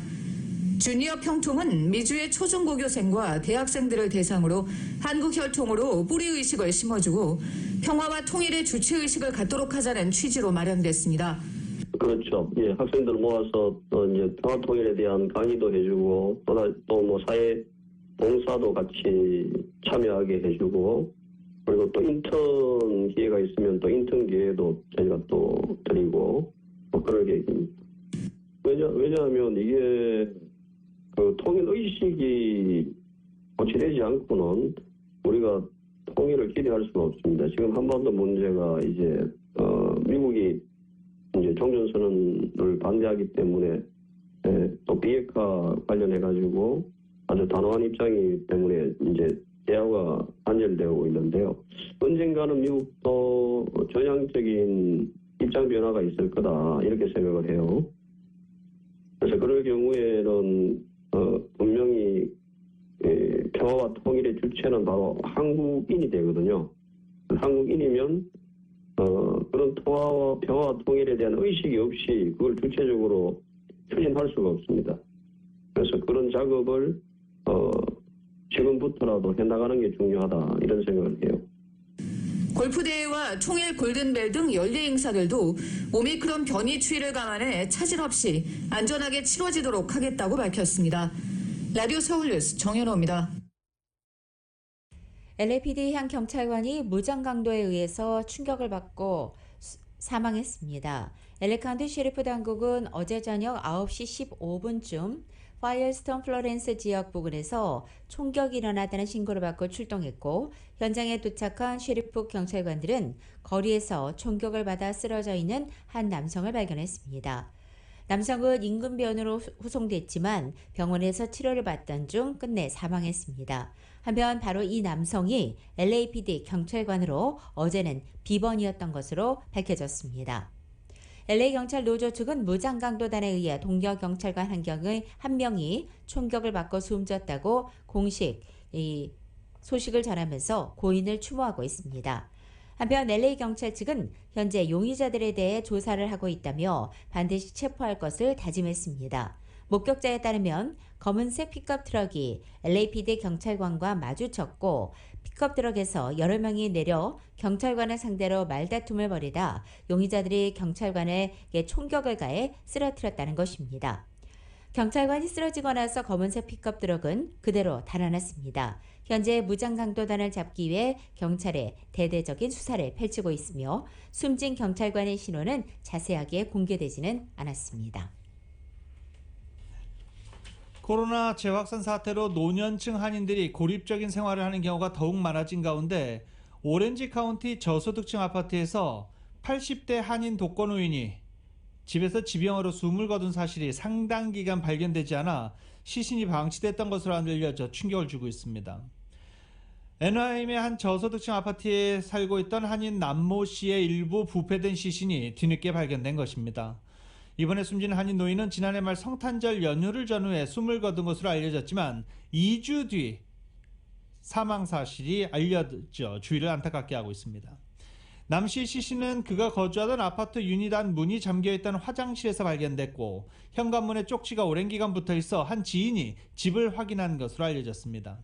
주니어 평통은 미주의 초중고교생과 대학생들을 대상으로 한국 혈통으로 뿌리의식을 심어주고 평화와 통일의 주체의식을 갖도록 하자는 취지로 마련됐습니다. 그렇죠. 예, 학생들 모아서 이제 평화통일에 대한 강의도 해주고 또 뭐 사회 봉사도 같이 참여하게 해주고 그리고 또 인턴 기회가 있으면 또 인턴 기회도 저희가 또 드리고 뭐 그럴 계획입니다. 왜냐하면 이게 그 통일 의식이 고취되지 않고는 우리가 통일을 기대할 수는 없습니다. 지금 한반도 문제가 이제 미국이 이제 종전선언을 반대하기 때문에 또 비핵화 관련해 가지고 아주 단호한 입장이기 때문에 이제 대화가 단절되고 있는데요. 언젠가는 미국도 전향적인 입장 변화가 있을 거다 이렇게 생각을 해요. 그래서 그럴 경우에는 분명히 평화와 통일의 주체는 바로 한국인이 되거든요. 한국인이면 그런 평화와 통일에 대한 의식이 없이 그걸 주체적으로 추진할 수가 없습니다. 그래서 그런 작업을 지금부터라도 해나가는 게 중요하다 이런 생각을 해요. 골프대회와 통일 골든벨 등 연례 행사들도 오미크론 변이 추이를 감안해 차질 없이 안전하게 치러지도록 하겠다고 밝혔습니다. 라디오 서울뉴스 정현호입니다. LAPD 한 경찰관이 무장 강도에 의해서 충격을 받고 사망했습니다. LA 카운티 셰리프 당국은 어제 저녁 9시 15분쯤 파이어스톤 플로렌스 지역 부근에서 총격이 일어났다는 신고를 받고 출동했고 현장에 도착한 셰리프 경찰관들은 거리에서 총격을 받아 쓰러져 있는 한 남성을 발견했습니다. 남성은 인근병원으로 후송됐지만 병원에서 치료를 받던 중 끝내 사망했습니다. 한편 바로 이 남성이 LAPD 경찰관으로 어제는 비번이었던 것으로 밝혀졌습니다. LA 경찰 노조 측은 무장강도단에 의해 동료 경찰관 한 명이 총격을 받고 숨졌다고 공식 소식을 전하면서 고인을 추모하고 있습니다. 한편 LA 경찰 측은 현재 용의자들에 대해 조사를 하고 있다며 반드시 체포할 것을 다짐했습니다. 목격자에 따르면 검은색 픽업 트럭이 LAPD 경찰관과 마주쳤고 픽업 트럭에서 여러 명이 내려 경찰관을 상대로 말다툼을 벌이다 용의자들이 경찰관에게 총격을 가해 쓰러뜨렸다는 것입니다. 경찰관이 쓰러지고 나서 검은색 픽업 트럭은 그대로 달아났습니다. 현재 무장강도단을 잡기 위해 경찰에 대대적인 수사를 펼치고 있으며 숨진 경찰관의 신원은 자세하게 공개되지는 않았습니다. 코로나 재확산 사태로 노년층 한인들이 고립적인 생활을 하는 경우가 더욱 많아진 가운데 오렌지 카운티 저소득층 아파트에서 80대 한인 독거노인이 집에서 지병으로 숨을 거둔 사실이 상당 기간 발견되지 않아 시신이 방치됐던 것으로 알려져 충격을 주고 있습니다. 애나하임의 한 저소득층 아파트에 살고 있던 한인 남모 씨의 일부 부패된 시신이 뒤늦게 발견된 것입니다. 이번에 숨진 한인 노인은 지난해 말 성탄절 연휴를 전후해 숨을 거둔 것으로 알려졌지만 2주 뒤 사망 사실이 알려져 주위를 안타깝게 하고 있습니다. 남 씨의 시신은 그가 거주하던 아파트 유닛 안 문이 잠겨있던 화장실에서 발견됐고 현관문에 쪽지가 오랜 기간 붙어있어 한 지인이 집을 확인한 것으로 알려졌습니다.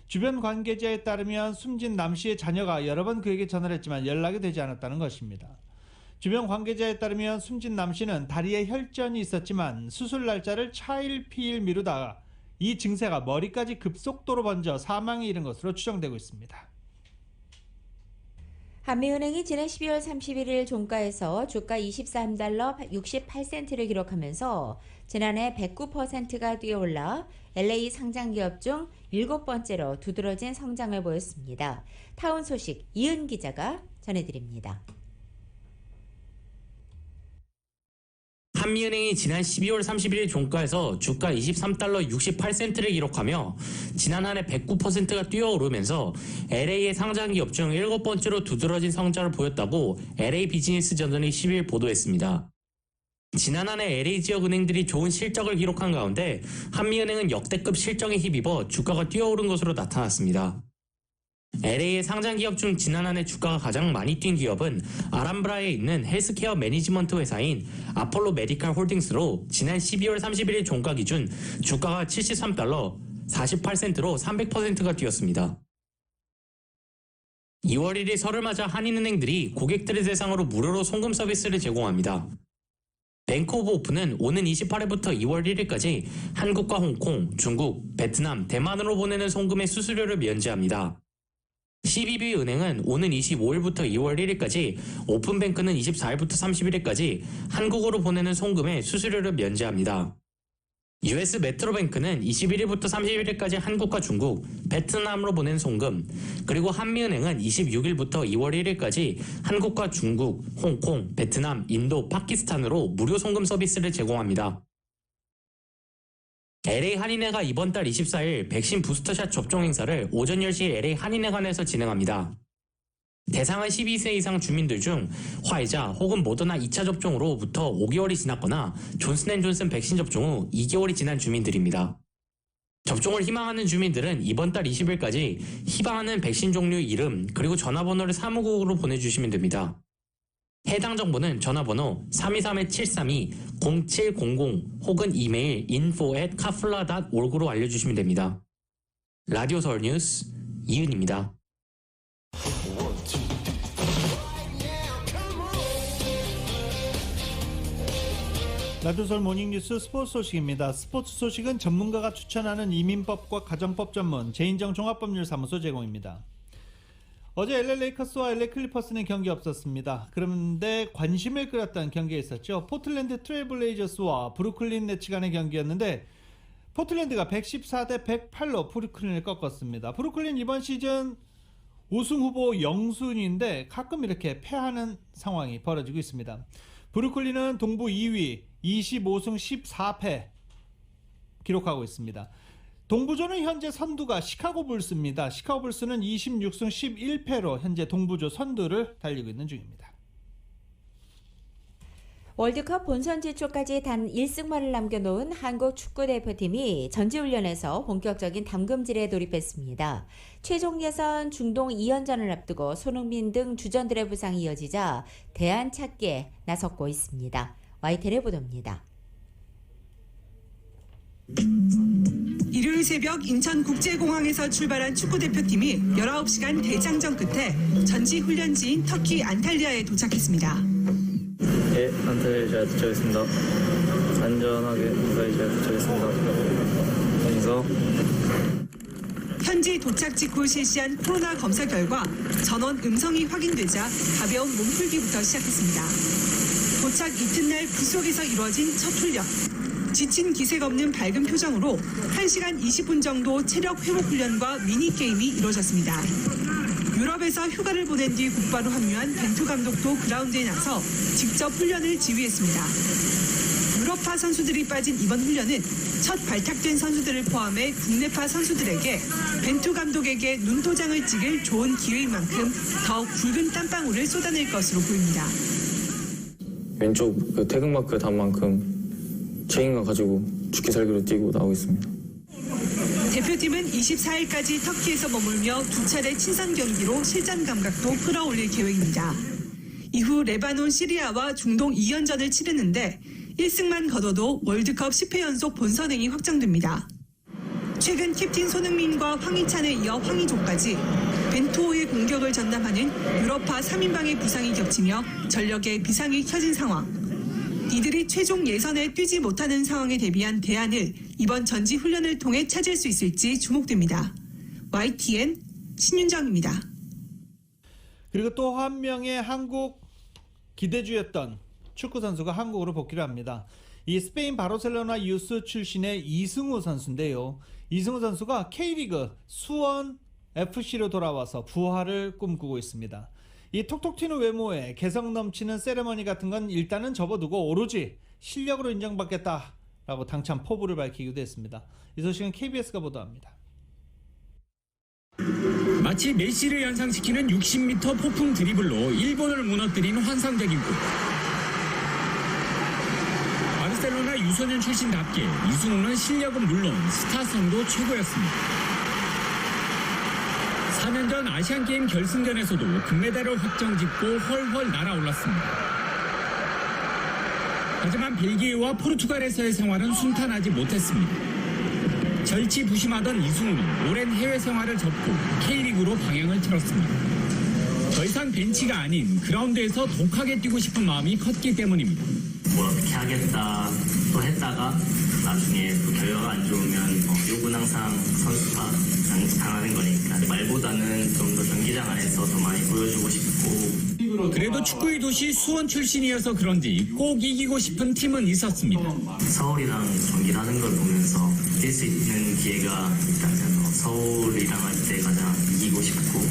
주변 관계자에 따르면 숨진 남 씨의 자녀가 여러 번 그에게 전화를 했지만 연락이 되지 않았다는 것입니다. 주변 관계자에 따르면 숨진 남 씨는 다리에 혈전이 있었지만 수술 날짜를 차일피일 미루다가 이 증세가 머리까지 급속도로 번져 사망에 이른 것으로 추정되고 있습니다. 한미은행이 지난 12월 31일 종가에서 주가 23달러 68센트를 기록하면서 지난해 109%가 뛰어올라 LA 상장기업 중 7번째로 두드러진 성장을 보였습니다. 타운 소식 이은 기자가 전해드립니다. 한미은행이 지난 12월 31일 종가에서 주가 23달러 68센트를 기록하며 지난 한 해 109%가 뛰어오르면서 LA의 상장기업 중 7번째로 두드러진 성장을 보였다고 LA 비즈니스 저널이 10일 보도했습니다. 지난 한 해 LA 지역 은행들이 좋은 실적을 기록한 가운데 한미은행은 역대급 실적에 힘입어 주가가 뛰어오른 것으로 나타났습니다. LA의 상장기업 중 지난 한 해 주가가 가장 많이 뛴 기업은 아람브라에 있는 헬스케어 매니지먼트 회사인 아폴로 메디칼 홀딩스로 지난 12월 31일 종가 기준 주가가 73달러 48센트로 300%가 뛰었습니다. 2월 1일 설을 맞아 한인은행들이 고객들을 대상으로 무료로 송금 서비스를 제공합니다. 뱅크 오브 오픈은 오는 28일부터 2월 1일까지 한국과 홍콩, 중국, 베트남, 대만으로 보내는 송금의 수수료를 면제합니다. CBB 은행은 오는 25일부터 2월 1일까지, 오픈뱅크는 24일부터 31일까지 한국으로 보내는 송금의 수수료를 면제합니다. US 메트로뱅크는 21일부터 31일까지 한국과 중국, 베트남으로 보낸 송금, 그리고 한미은행은 26일부터 2월 1일까지 한국과 중국, 홍콩, 베트남, 인도, 파키스탄으로 무료 송금 서비스를 제공합니다. LA 한인회가 이번 달 24일 백신 부스터샷 접종 행사를 오전 10시 LA 한인회관에서 진행합니다. 대상은 12세 이상 주민들 중 화이자 혹은 모더나 2차 접종으로부터 5개월이 지났거나 존슨앤존슨 백신 접종 후 2개월이 지난 주민들입니다. 접종을 희망하는 주민들은 이번 달 20일까지 희망하는 백신 종류 이름 그리고 전화번호를 사무국으로 보내주시면 됩니다. 해당 정보는 전화번호 323-732-0700 혹은 이메일 info@kafla.org로 알려주시면 됩니다. 라디오 서울 뉴스 이은입니다. 라디오 서울 모닝뉴스 스포츠 소식입니다. 스포츠 소식은 전문가가 추천하는 이민법과 가정법 전문 제인정 종합법률사무소 제공입니다. 어제 LA 레이커스와 LA 클리퍼스는 경기 없었습니다. 그런데 관심을 끌었던 경기가 있었죠. 포틀랜드 트레일블레이저스와 브루클린 네츠 간의 경기였는데 포틀랜드가 114대 108로 브루클린을 꺾었습니다. 브루클린 이번 시즌 우승 후보 0순위인데 가끔 이렇게 패하는 상황이 벌어지고 있습니다. 브루클린은 동부 2위 25승 14패 기록하고 있습니다. 동부조는 현재 선두가 시카고 불스입니다. 시카고 불스는 26승 11패로 현재 동부조 선두를 달리고 있는 중입니다. 월드컵 본선 진출까지 단 1승만을 남겨놓은 한국 축구대표팀이 전지훈련에서 본격적인 담금질에 돌입했습니다. 최종 예선 중동 2연전을 앞두고 손흥민 등 주전들의 부상이 이어지자 대안 찾기에 나섰고 있습니다. YTN의 보도입니다. 일요일 새벽 인천국제공항에서 출발한 축구대표팀이 19시간 대장전 끝에 전지훈련지인 터키 안탈리아에 도착했습니다. 예, 안탈리아에 잘 도착했습니다. 안전하게 무사히 잘 도착했습니다. 여기서 현지 도착 직후 실시한 코로나 검사 결과 전원 음성이 확인되자 가벼운 몸풀기부터 시작했습니다. 도착 이튿날 부속에서 이루어진 첫 훈련. 지친 기색 없는 밝은 표정으로 1시간 20분 정도 체력 회복 훈련과 미니게임이 이루어졌습니다. 유럽에서 휴가를 보낸 뒤 곧바로 합류한 벤투 감독도 그라운드에 나서 직접 훈련을 지휘했습니다. 유럽파 선수들이 빠진 이번 훈련은 첫 발탁된 선수들을 포함해 국내파 선수들에게 벤투 감독에게 눈도장을 찍을 좋은 기회인 만큼 더욱 굵은 땀방울을 쏟아낼 것으로 보입니다. 왼쪽 그 태극마크 단 만큼 책임감 가지고 죽기 살기로 뛰고 나오고 있습니다. 대표팀은 24일까지 터키에서 머물며 2차례 친선 경기로 실전 감각도 끌어올릴 계획입니다. 이후 레바논, 시리아와 중동 2연전을 치르는데 1승만 거둬도 월드컵 10회 연속 본선행이 확정됩니다. 최근 캡틴 손흥민과 황희찬에 이어 황희조까지 벤투호의 공격을 전담하는 유럽파 3인방의 부상이 겹치며 전력에 비상이 켜진 상황. 이들이 최종 예선에 뛰지 못하는 상황에 대비한 대안을 이번 전지 훈련을 통해 찾을 수 있을지 주목됩니다. YTN 신윤정입니다. 그리고 또 한 명의 한국 기대주였던 축구 선수가 한국으로 복귀를 합니다. 이 스페인 바르셀로나 유스 출신의 이승우 선수인데요. 이승우 선수가 K리그 수원 FC로 돌아와서 부활을 꿈꾸고 있습니다. 이 톡톡 튀는 외모에 개성 넘치는 세레머니 같은 건 일단은 접어두고 오로지 실력으로 인정받겠다라고 당찬 포부를 밝히기도 했습니다. 이 소식은 KBS가 보도합니다. 마치 메시를 연상시키는 60m 폭풍 드리블로 일본을 무너뜨린 환상적인 골. 바르셀로나 유소년 출신답게 이승우는 실력은 물론 스타성도 최고였습니다. 4년 전 아시안게임 결승전에서도 금메달을 확정짓고 훨훨 날아올랐습니다. 하지만 벨기에와 포르투갈에서의 생활은 순탄하지 못했습니다. 절치부심하던 이승우는 오랜 해외 생활을 접고 K리그로 방향을 틀었습니다. 더 이상 벤치가 아닌 그라운드에서 독하게 뛰고 싶은 마음이 컸기 때문입니다. 뭐 어떻게 하겠다 또 했다가 나중에 또 결과가 안 좋으면 욕은 항상 선수가 당하는 거니까 말보다는 좀 더 경기장 안에서 더 많이 보여주고 싶고. 그래도 축구의 도시 수원 출신이어서 그런지 꼭 이기고 싶은 팀은 있었습니다. 서울이랑 경기를 하는 걸 보면서 뛸 수 있는 기회가 있다면 서울이랑 할 때 가장 이기고 싶고.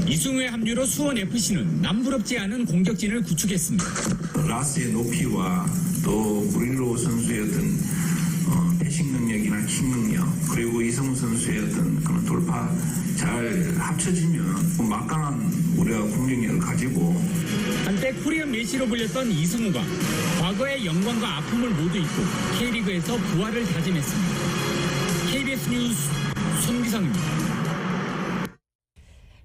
이승우의 합류로 수원 FC는 남부럽지 않은 공격진을 구축했습니다. 라스의 높이와 또 무릴로 선수의 어떤 패싱 능력이나 킥 능력 그리고 이승우 선수의 어떤 그런 돌파 잘 합쳐지면 막강한 우리가 공격력을 가지고 한때 코리안 메시로 불렸던 이승우가 과거의 영광과 아픔을 모두 잊고 K리그에서 부활을 다짐했습니다. KBS 뉴스 손기성입니다.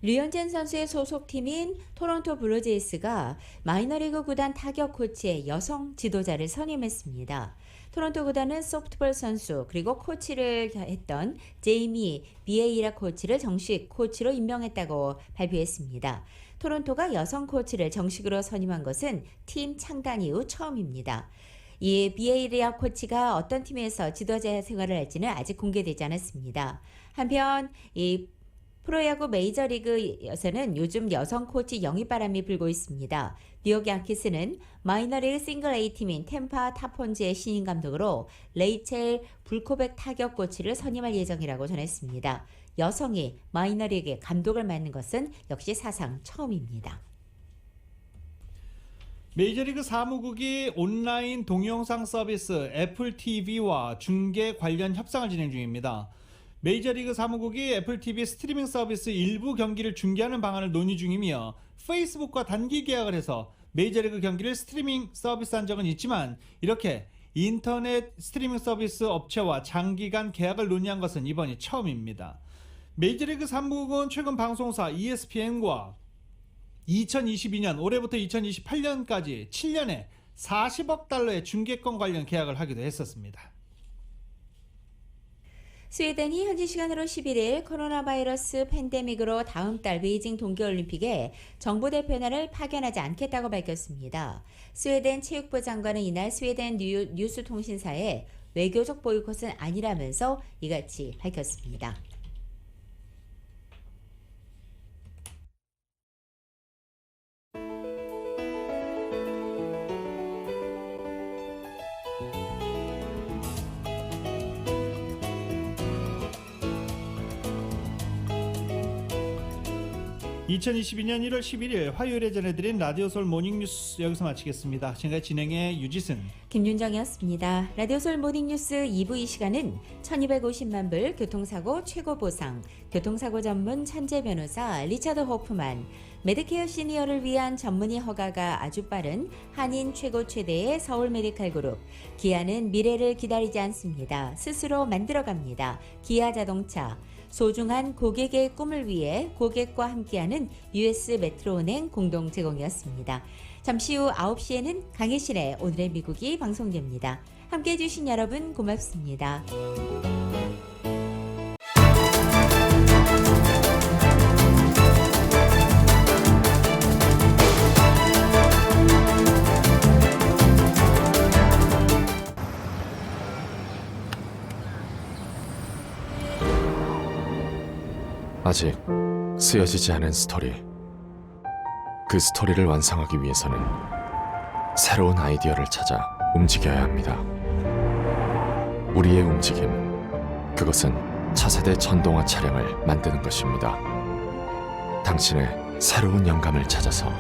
류현진 선수의 소속팀인 토론토 블루제이스가 마이너리그 구단 타격 코치의 여성 지도자를 선임했습니다. 토론토 구단은 소프트볼 선수 그리고 코치를 했던 제이미 비에이라 코치를 정식 코치로 임명했다고 발표했습니다. 토론토가 여성 코치를 정식으로 선임한 것은 팀 창단 이후 처음입니다. 이 비에이라 코치가 어떤 팀에서 지도자 생활을 할지는 아직 공개되지 않았습니다. 한편 이 프로야구 메이저리그에서는 요즘 여성 코치 영입바람이 불고 있습니다. 뉴욕 양키스는 마이너리그 싱글 A팀인 템파 타폰즈의 신인 감독으로 레이첼 불코백 타격 코치를 선임할 예정이라고 전했습니다. 여성이 마이너리그의 감독을 맡는 것은 역시 사상 처음입니다. 메이저리그 사무국이 온라인 동영상 서비스 애플 TV와 중계 관련 협상을 진행 중입니다. 메이저리그 사무국이 애플 TV 스트리밍 서비스 일부 경기를 중계하는 방안을 논의 중이며 페이스북과 단기 계약을 해서 메이저리그 경기를 스트리밍 서비스한 적은 있지만 이렇게 인터넷 스트리밍 서비스 업체와 장기간 계약을 논의한 것은 이번이 처음입니다. 메이저리그 사무국은 최근 방송사 ESPN과 2022년 올해부터 2028년까지 7년에 40억 달러의 중계권 관련 계약을 하기도 했었습니다. 스웨덴이 현지 시간으로 11일 코로나 바이러스 팬데믹으로 다음 달 베이징 동계올림픽에 정보대표단을 파견하지 않겠다고 밝혔습니다. 스웨덴 체육부 장관은 이날 스웨덴 뉴스통신사에 외교적 보이콧은 아니라면서 이같이 밝혔습니다. (2022년 1월 11일) 화요일에 전해드린 라디오 서울 모닝뉴스 여기서 마치겠습니다. 지금까지 진행의 유지승, 김윤정이었습니다. 라디오 서울 모닝뉴스 2부 이 시간은 1250만 불 교통사고 최고 보상, 교통사고 전문 천재 변호사 리차드 호프만, 메디케어 시니어를 위한 전문의 허가가 아주 빠른 한인 최고 최대의 서울 메디칼 그룹, 기아는 미래를 기다리지 않습니다. 스스로 만들어갑니다. 기아 자동차, 소중한 고객의 꿈을 위해 고객과 함께하는 US 메트로은행 공동 제공이었습니다. 잠시 후 9시에는 강혜실의 오늘의 미국이 방송됩니다. 함께해 주신 여러분 고맙습니다. 아직 쓰여지지 않은 스토리. 그 스토리를 완성하기 위해서는 새로운 아이디어를 찾아 움직여야 합니다. 우리의 움직임, 그것은 차세대 전동화 차량을 만드는 것입니다. 당신의 새로운 영감을 찾아서